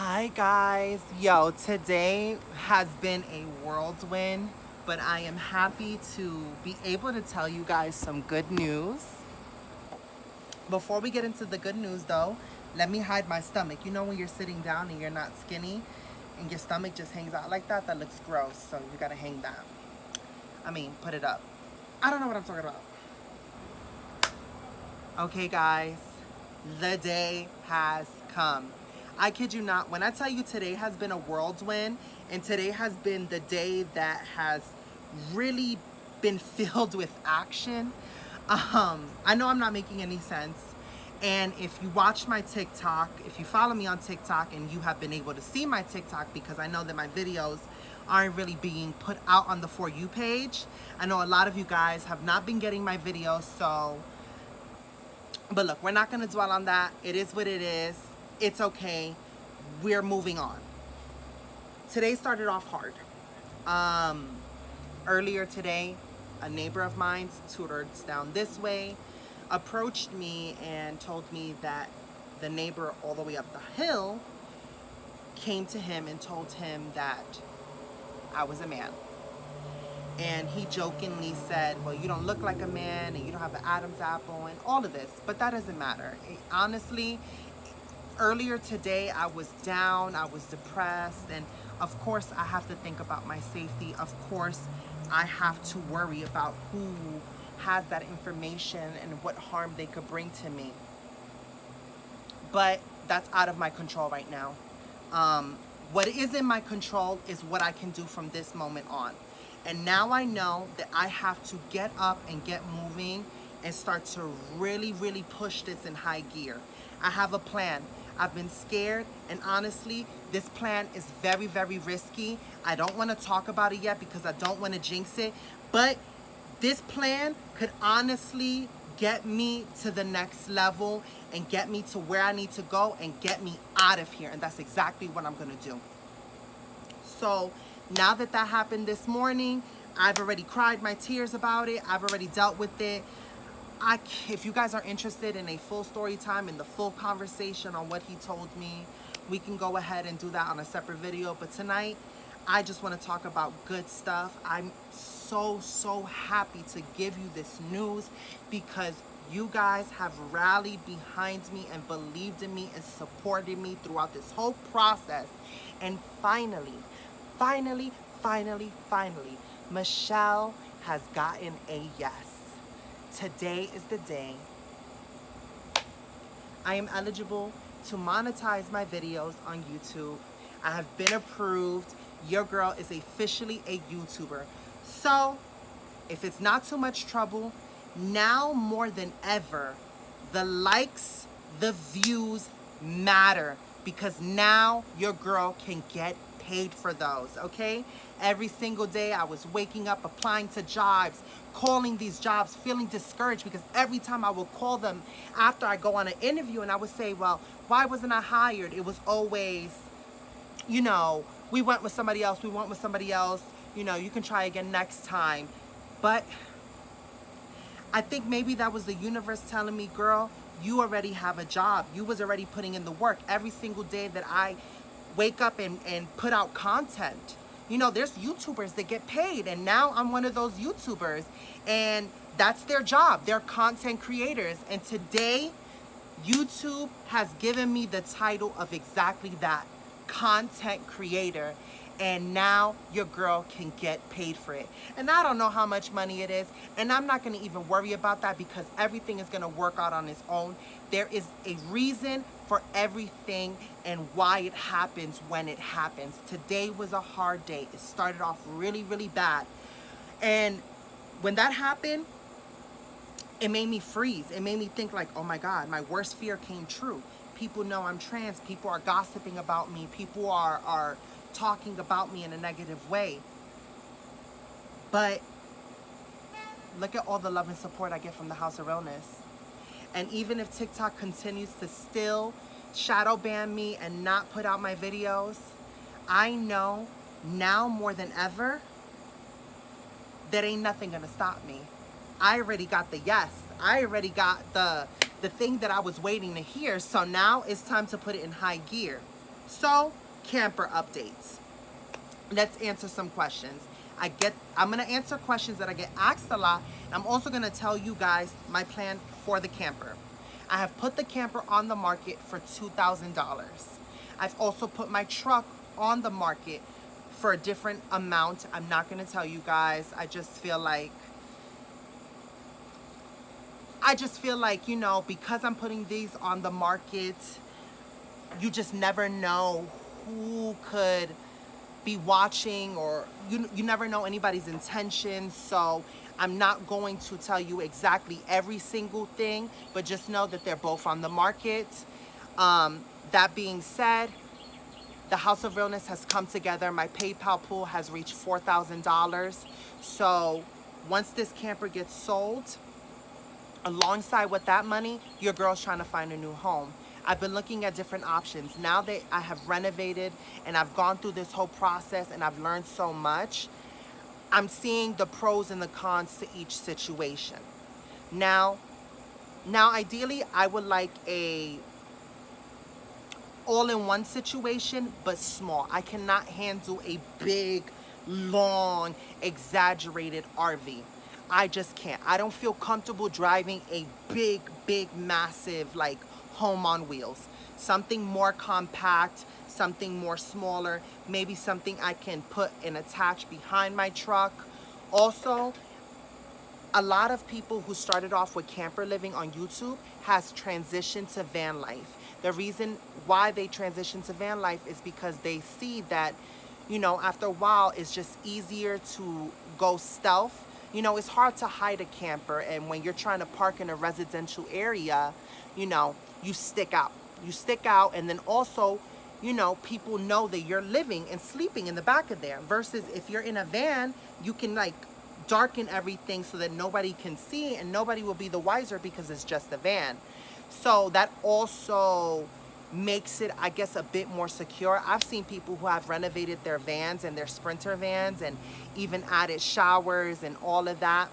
Hi guys, yo, today has been a whirlwind, but I am happy to be able to tell you guys some good news. Before we get into the good news though, let me hide my stomach. You know when you're sitting down and you're not skinny and your stomach just hangs out like that? That looks gross, so you gotta hang that. Put it up. I don't know what I'm talking about. Okay guys, the day has come. I kid you not, when I tell you today has been a whirlwind and today has been the day that has really been filled with action. I know I'm not making any sense. And if you watch my TikTok, if you follow me on TikTok and you have been able to see my TikTok, because I know that my videos aren't really being put out on the For You page. I know a lot of you guys have not been getting my videos, so but look, we're not going to dwell on that. It is what it is. It's okay. We're moving on. Today started off hard. Earlier today, a neighbor of mine, tutors down this way, approached me and told me that the neighbor all the way up the hill came to him and told him that I was a man. And he jokingly said, well, you don't look like a man and you don't have an Adam's apple and all of this, but that doesn't matter. Honestly, earlier today I was down, I was depressed, and of course I have to think about my safety. Of course I have to worry about who has that information and what harm they could bring to me. But that's out of my control right now. What is in my control is what I can do from this moment on. And now I know that I have to get up and get moving and start to really, really push this in high gear. I have a plan. I've been scared, and honestly, this plan is very, very risky. I don't want to talk about it yet because I don't want to jinx it, but this plan could honestly get me to the next level and get me to where I need to go and get me out of here, and that's exactly what I'm going to do. So now that that happened this morning, I've already cried my tears about it. I've already dealt with it. If you guys are interested in a full story time and the full conversation on what he told me, we can go ahead and do that on a separate video. But tonight, I just want to talk about good stuff. I'm so happy to give you this news because you guys have rallied behind me and believed in me and supported me throughout this whole process. And finally, Michelle has gotten a yes. Today is the day. I am eligible to monetize my videos on YouTube. I have been approved. Your girl is officially a YouTuber. So, if it's not too much trouble, now more than ever, the likes, the views matter because now your girl can get paid for those, okay? Every single day I was waking up, applying to jobs, calling these jobs, feeling discouraged because every time I would call them after I go on an interview and I would say, well, why wasn't I hired? It was always, you know, we went with somebody else, you know, you can try again next time. But I think maybe that was the universe telling me, girl, you already have a job. You was already putting in the work every single day that I wake up and put out content. You know, there's YouTubers that get paid, and now I'm one of those YouTubers, and that's their job. They're content creators, and today, YouTube has given me the title of exactly that, content creator, and now your girl can get paid for it. And I don't know how much money it is, and I'm not going to even worry about that because everything is going to work out on its own. There is a reason for everything and why it happens when it happens. Today was a hard day. It started off really, really bad. And when that happened, it made me freeze. It made me think like, oh my God, my worst fear came true. People know I'm trans. People are gossiping about me. People are talking about me in a negative way. But look at all the love and support I get from the House of Realness. And even if TikTok continues to still shadow ban me and not put out my videos, I know now more than ever that ain't nothing gonna stop me. I already got the yes. I already got the thing that I was waiting to hear. So now it's time to put it in high gear. So, camper updates. Let's answer some questions. I'm gonna answer questions that I get asked a lot. I'm also gonna tell you guys my plan for the camper. I have put the camper on the market for $2,000. I've also put my truck on the market for a different amount. I'm not gonna tell you guys. I just feel like, you know, because I'm putting these on the market, you just never know who could be watching, or you never know anybody's intentions. So I'm not going to tell you exactly every single thing, but just know that they're both on the market. That being said, the House of Realness has come together. My PayPal pool has reached $4,000. So once this camper gets sold, alongside with that money, your girl's trying to find a new home. I've been looking at different options. Now that I have renovated and I've gone through this whole process and I've learned so much, I'm seeing the pros and the cons to each situation. Now ideally, I would like a all-in-one situation, but small. I cannot handle a big, long, exaggerated RV. I just can't. I don't feel comfortable driving a big, massive, like, home on wheels. Something more compact, something more smaller, maybe something I can put and attach behind my truck. Also, a lot of people who started off with camper living on YouTube has transitioned to van life. The reason why they transition to van life is because they see that, you know, after a while, it's just easier to go stealth. You know, it's hard to hide a camper, and when you're trying to park in a residential area, you know, you stick out. You stick out, and then also, you know, people know that you're living and sleeping in the back of there. Versus if you're in a van, you can, like, darken everything so that nobody can see, and nobody will be the wiser because it's just a van. So that also makes it, I guess, a bit more secure. I've seen people who have renovated their vans and their Sprinter vans and even added showers and all of that.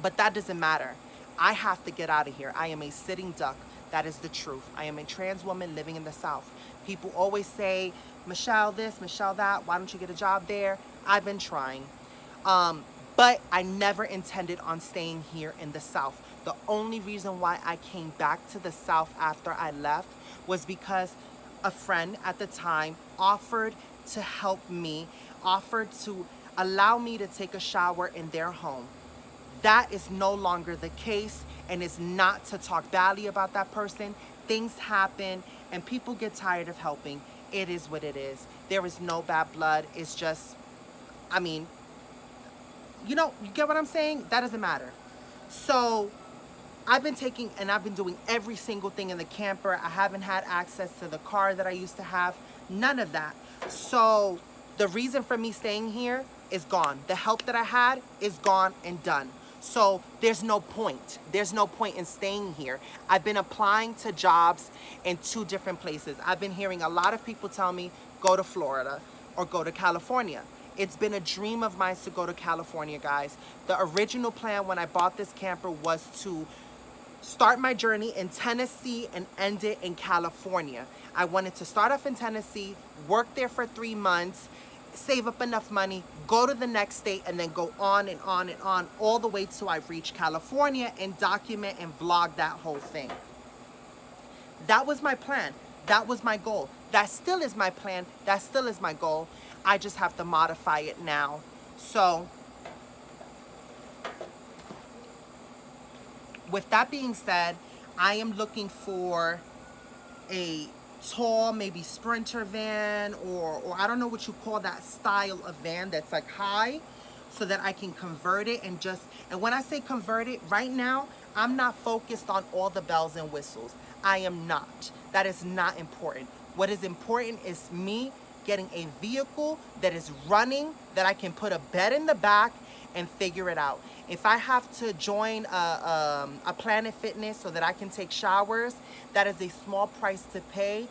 But that doesn't matter. I have to get out of here. I am a sitting duck. That is the truth. I am a trans woman living in the South. People always say, Michelle this, Michelle that, why don't you get a job there? I've been trying. But I never intended on staying here in the South. The only reason why I came back to the South after I left was because a friend at the time offered to help me, offered to allow me to take a shower in their home. That is no longer the case, and it's not to talk badly about that person. Things happen, and people get tired of helping. It is what it is. There is no bad blood. It's just, I mean, you know, you get what I'm saying? That doesn't matter. So I've been taking and I've been doing every single thing in the camper. I haven't had access to the car that I used to have. None of that. So the reason for me staying here is gone. The help that I had is gone and done. So there's no point. There's no point in staying here. I've been applying to jobs in 2 different places. I've been hearing a lot of people tell me, go to Florida or go to California. It's been a dream of mine to go to California, guys. The original plan when I bought this camper was to start my journey in Tennessee and end it in California. I wanted to start off in Tennessee, work there for 3 months, save up enough money, go to the next state, and then go on and on and on, all the way till I reach California and document and vlog that whole thing. That was my plan. That was my goal. That still is my plan. That still is my goal. I just have to modify it now. So with that being said, I am looking for a tall, maybe Sprinter van, or I don't know what you call that style of van that's like high, so that I can convert it and when I say convert it, right now, I'm not focused on all the bells and whistles. I am not. That is not important. What is important is me getting a vehicle that is running, that I can put a bed in the back and figure it out. If I have to join a Planet Fitness so that I can take showers, that is a small price to pay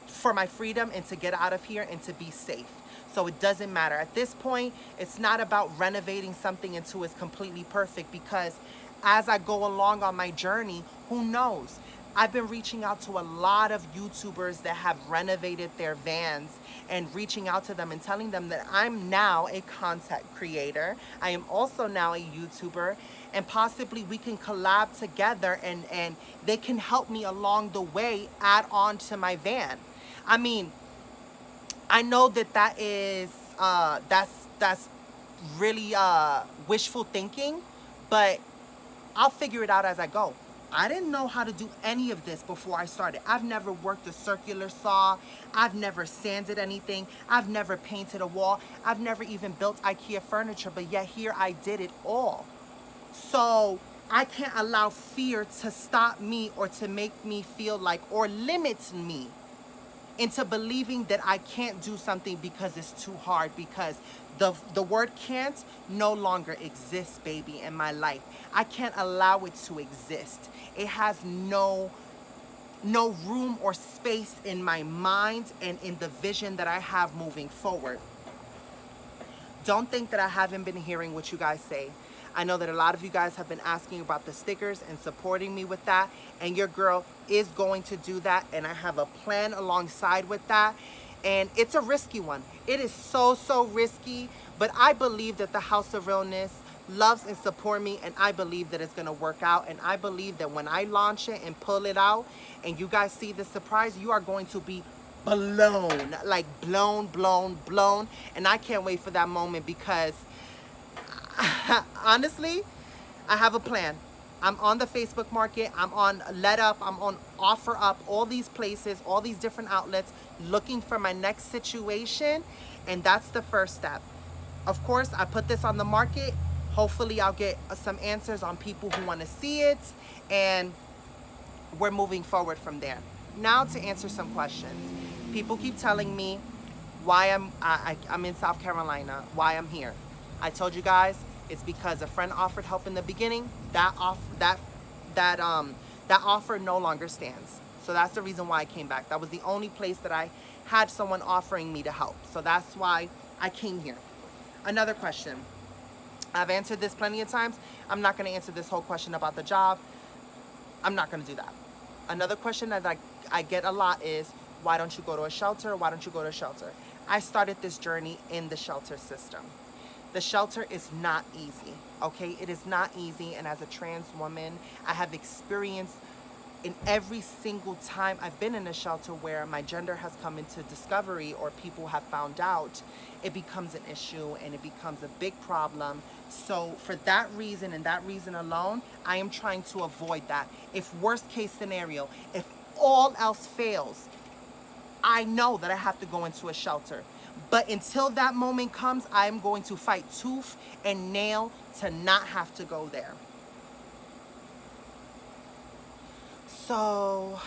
for my freedom and to get out of here and to be safe. So it doesn't matter. At this point, it's not about renovating something until it's completely perfect, because as I go along on my journey, who knows? I've been reaching out to a lot of YouTubers that have renovated their vans and reaching out to them and telling them that I'm now a content creator. I am also now a YouTuber, and possibly we can collab together and they can help me along the way, add on to my van. I mean, I know that is that's really wishful thinking, but I'll figure it out as I go. I didn't know how to do any of this before I started. I've never worked a circular saw. I've never sanded anything. I've never painted a wall. I've never even built IKEA furniture, but yet here I did it all. So I can't allow fear to stop me or to make me feel like, or limit me into believing that I can't do something because it's too hard, because the word can't no longer exists, baby, in my life. I can't allow it to exist. It has no room or space in my mind and in the vision that I have moving forward. Don't think that I haven't been hearing what you guys say. I know that a lot of you guys have been asking about the stickers and supporting me with that, and your girl is going to do that, and I have a plan alongside with that, and it's a risky one. It is so risky, but I believe that the House of Realness loves and support me, and I believe that it's going to work out, and I believe that when I launch it and pull it out and you guys see the surprise, you are going to be blown, like blown, and I can't wait for that moment, because honestly, I have a plan. I'm on the Facebook market, I'm on Let Up, I'm on Offer Up, all these places, all these different outlets, looking for my next situation, and that's the first step. Of course, I put this on the market. Hopefully I'll get some answers on people who want to see it, and we're moving forward from there. Now to answer some questions. People keep telling me why I'm in South Carolina, why I'm here. I told you guys it's because a friend offered help in the beginning. That offer no longer stands. So that's the reason why I came back. That was the only place that I had someone offering me to help. So that's why I came here. Another question. I've answered this plenty of times. I'm not going to answer this whole question about the job. I'm not going to do that. Another question that I get a lot is, why don't you go to a shelter? Why don't you go to a shelter? I started this journey in the shelter system. The shelter is not easy, okay? It is not easy, and as a trans woman, I have experienced in every single time I've been in a shelter where my gender has come into discovery or people have found out, it becomes an issue and it becomes a big problem. So for that reason and that reason alone, I am trying to avoid that. If worst case scenario, if all else fails, I know that I have to go into a shelter. But until that moment comes, I am going to fight tooth and nail to not have to go there. So,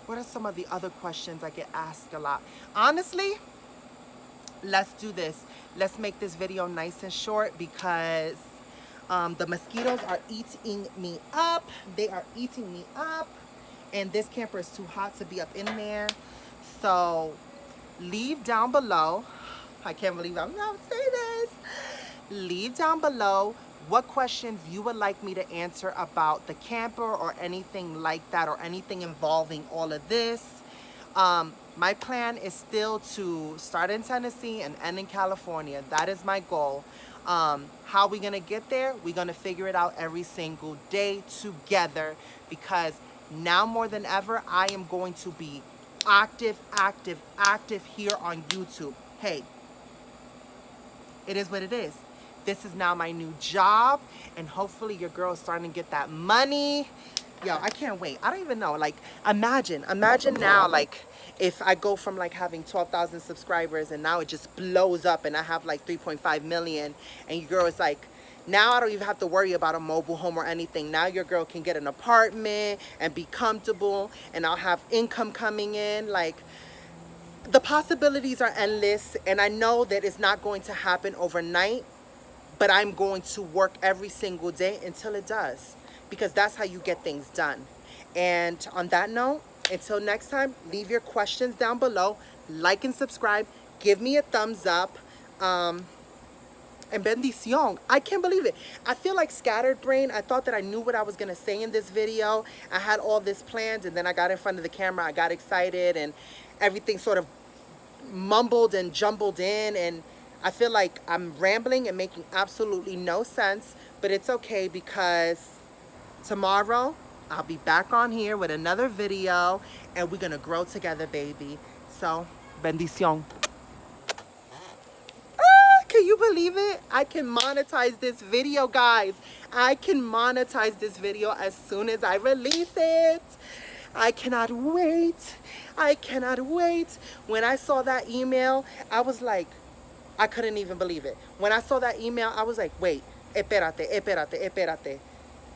what are some of the other questions I get asked a lot? Honestly, let's do this. Let's make this video nice and short, because the mosquitoes are eating me up. They are eating me up. And this camper is too hot to be up in there. So, leave down below. I can't believe I'm not saying this. Leave down below what questions you would like me to answer about the camper or anything like that, or anything involving all of this. My plan is still to start in Tennessee and end in California. That is my goal. How are we going to get there? We're going to figure it out every single day together, because now more than ever, I am going to be active here on YouTube. Hey, it is what it is. This is now my new job, and hopefully your girl is starting to get that money. Yo, I can't wait. I don't even know. Like, imagine now, like, if I go from like having 12,000 subscribers and now it just blows up and I have like 3.5 million, and your girl is like, now I don't even have to worry about a mobile home or anything. Now your girl can get an apartment and be comfortable, and I'll have income coming in. Like, the possibilities are endless, and I know that it's not going to happen overnight, but I'm going to work every single day until it does, because that's how you get things done. And on that note, until next time, leave your questions down below, like and subscribe, give me a thumbs up, and bendición. I can't believe it. I feel like scattered brain. I thought that I knew what I was gonna say in this video. I had all this planned, and then I got in front of the camera. I got excited, and everything sort of mumbled and jumbled in, and I feel like I'm rambling and making absolutely no sense, but it's okay because tomorrow I'll be back on here with another video, and we're gonna grow together, baby. So, bendición. Can you believe it? I can monetize this video, guys. I can monetize this video as soon as I release it. I cannot wait. I cannot wait. When I saw that email, I was like, I couldn't even believe it. When I saw that email, I was like, wait, espérate.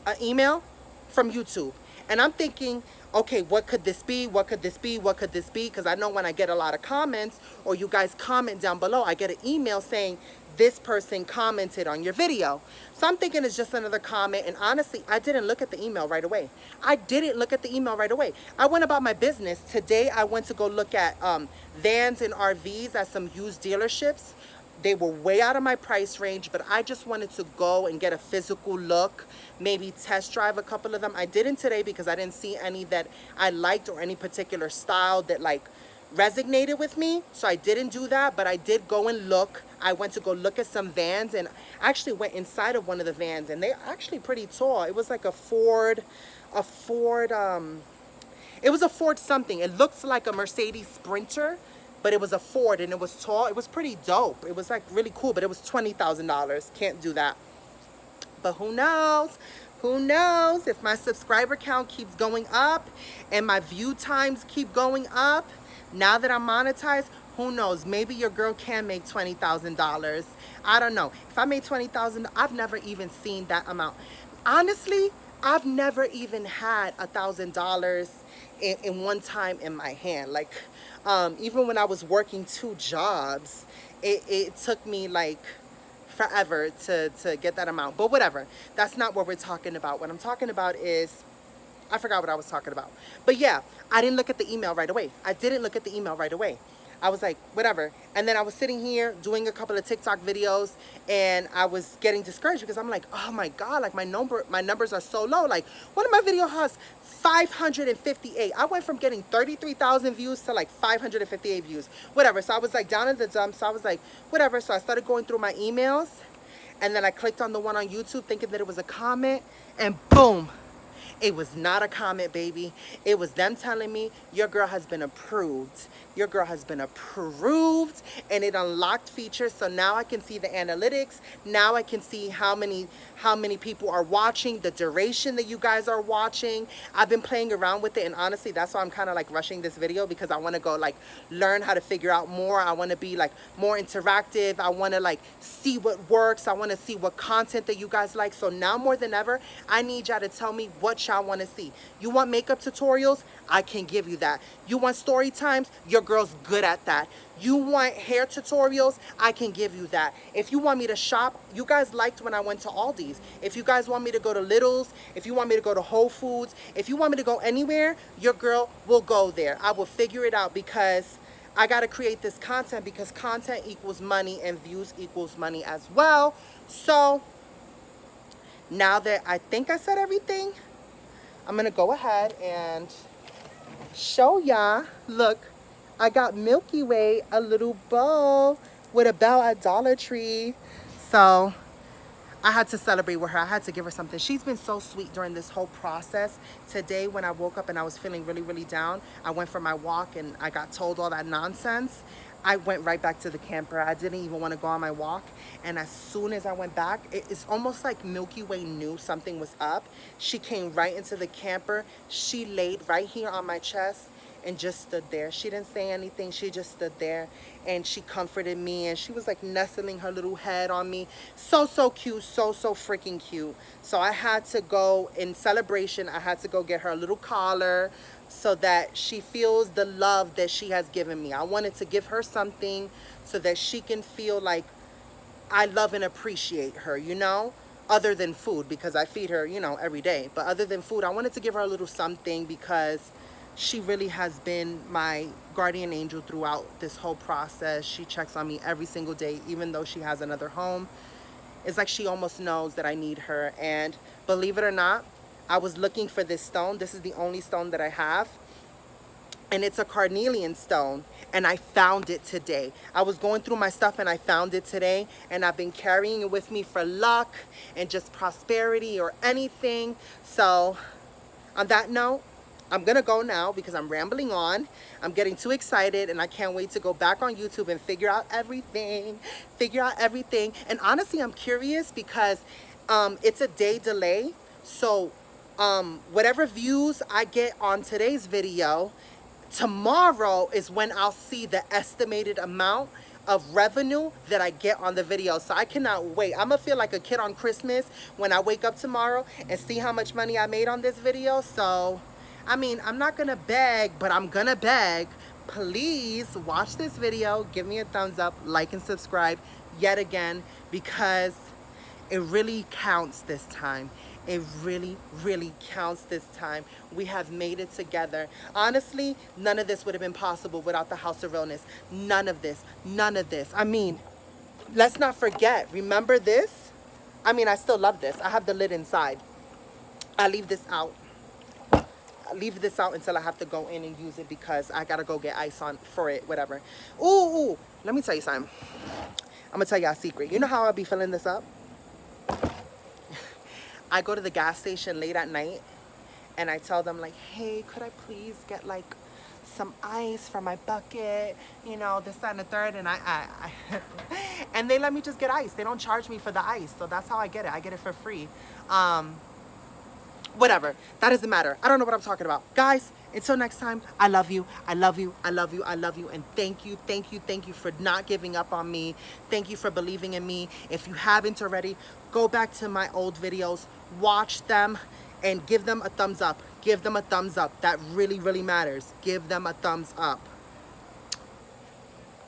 An email from YouTube. And I'm thinking, okay, what could this be? What could this be? What could this be? Because I know when I get a lot of comments, or you guys comment down below, I get an email saying, this person commented on your video. So I'm thinking it's just another comment. And honestly, I didn't look at the email right away. I went about my business. Today, I went to go look at vans and RVs at some used dealerships. They were way out of my price range, but I just wanted to go and get a physical look, maybe test drive a couple of them. I didn't today because I didn't see any that I liked or any particular style that like resonated with me. So I didn't do that, but I did go and look. I went to go look at some vans, and I actually went inside of one of the vans, and they're actually pretty tall. It was like it was a Ford something. It looks like a Mercedes Sprinter, but it was a Ford, and it was tall. It was pretty dope. It was like really cool, but it was $20,000. Can't do that. But who knows? Who knows? If my subscriber count keeps going up and my view times keep going up, now that I'm monetized, who knows? Maybe your girl can make $20,000. I don't know. If I made $20,000, I've never even seen that amount. Honestly, I've never even had $1,000 in one time in my hand. Like, even when I was working 2 jobs, it took me like forever to get that amount. But whatever. That's not what we're talking about. What I'm talking about is, I forgot what I was talking about. But yeah, I didn't look at the email right away. I was like, whatever. And then I was sitting here doing a couple of TikTok videos, and I was getting discouraged because I'm like, oh my God, like my numbers are so low. Like one of my videos has 558. I went from getting 33,000 views to like 558 views, whatever. So I was like down in the dumps. So I was like, whatever. So I started going through my emails, and then I clicked on the one on YouTube thinking that it was a comment, and boom. It was not a comment, baby. It was them telling me, your girl has been approved. Your girl has been approved, and it unlocked features. So now I can see the analytics. Now I can see how many people are watching, the duration that you guys are watching. I've been playing around with it, and honestly, that's why I'm kind of like rushing this video, because I want to go like learn how to figure out more. I want to be like more interactive. I want to like see what works. I want to see what content that you guys like. So now more than ever, I need y'all to tell me what y'all want to see. You want makeup tutorials? I can give you that. You want story times? Your girl's good at that. You want hair tutorials? I can give you that. If you want me to shop, you guys liked when I went to Aldi's. If you guys want me to go to Lidl's, if you want me to go to Whole Foods, if you want me to go anywhere, your girl will go there. I will figure it out, because I got to create this content, because content equals money and views equals money as well. So now that I think I said everything, I'm going to go ahead and show y'all. Look, I got Milky Way a little bow with a bell at Dollar Tree. So I had to celebrate with her. I had to give her something. She's been so sweet during this whole process. Today, when I woke up and I was feeling really, really down, I went for my walk and I got told all that nonsense. I went right back to the camper. I didn't even want to go on my walk. And as soon as I went back, it's almost like Milky Way knew something was up. She came right into the camper. She laid right here on my chest and just stood there. She didn't say anything. She just stood there, and she comforted me, and she was like nestling her little head on me. So cute. So freaking cute. So I had to go, in celebration, I had to go get her a little collar so that she feels the love that she has given me. I wanted to give her something so that she can feel like I love and appreciate her, you know, other than food, because I feed her, you know, every day. But other than food, I wanted to give her a little something, because she really has been my guardian angel throughout this whole process. She checks on me every single day, even though she has another home. It's like she almost knows that I need her. And believe it or not, I was looking for this stone. This is the only stone that I have. And it's a carnelian stone, and I found it today. I was going through my stuff and I found it today, and I've been carrying it with me for luck and just prosperity or anything. So on that note, I'm gonna go now because I'm rambling on. I'm getting too excited and I can't wait to go back on YouTube and figure out everything. And honestly, I'm curious because it's a day delay. So whatever views I get on today's video, tomorrow is when I'll see the estimated amount of revenue that I get on the video. So I cannot wait. I'm gonna feel like a kid on Christmas when I wake up tomorrow and see how much money I made on this video. So I mean, I'm not gonna beg, but I'm gonna beg. Please watch this video, give me a thumbs up, like and subscribe yet again, because it really counts this time. It really, really counts this time. We have made it together. Honestly, none of this would have been possible without the House of Realness. None of this, none of this. I mean, let's not forget, remember this? I mean, I still love this. I have the lid inside. I leave this out. I leave this out until I have to go in and use it because I gotta go get ice on for it, whatever. Ooh, let me tell you something. I'm gonna tell you a secret. You know how I'll be filling this up? I go to the gas station late at night and I tell them like, hey, could I please get like some ice for my bucket, you know, this, that, and the third, and and they let me just get ice. They don't charge me for the ice, so that's how I get it. I get it for free. Whatever, that doesn't matter. I don't know what I'm talking about. Guys, until next time, I love you, I love you, I love you, I love you, and thank you for not giving up on me. Thank you for believing in me. If you haven't already, go back to my old videos, watch them, and give them a thumbs up. Give them a thumbs up. That really, really matters. Give them a thumbs up.